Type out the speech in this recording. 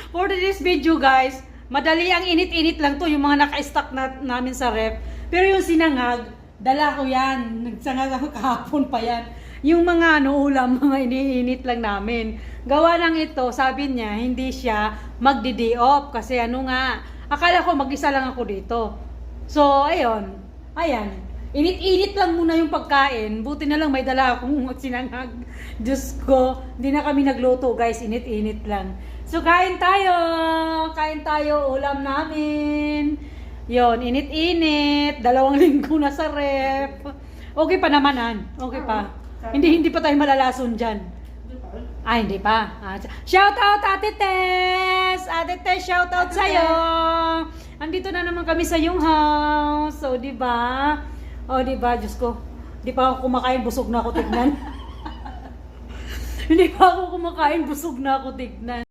For this video guys, madali ang init-init lang to, yung mga naka-stock namin sa ref. Pero yung sinangag, dala ko yan. Nagsangag ako kahapon pa yan. Yung mga ulam, mga iniinit lang namin. Gawa ng ito, sabi niya, hindi siya magdi-day off. Kasi akala ko mag-isa lang ako dito. So, ayun. Ayan. Init-init lang muna yung pagkain. Buti na lang may dala akong sinangag. Diyos ko, hindi na kami nagluto guys. Init-init lang. So, kain tayo. Kain tayo. Ulam namin. Yon, init-init. 2 linggo na sa ref. Okay pa naman, okay pa. Hindi pa tayo malalason dyan. Hindi pa. Shout out Ate Tess! Ate Tess, shout out sa'yo! Andito na naman kami sa yung house. So, diba? Diba? Diyos ko. Hindi pa ako kumakain, busog na ako tignan. Hindi pa ako kumakain, busog na ako tignan.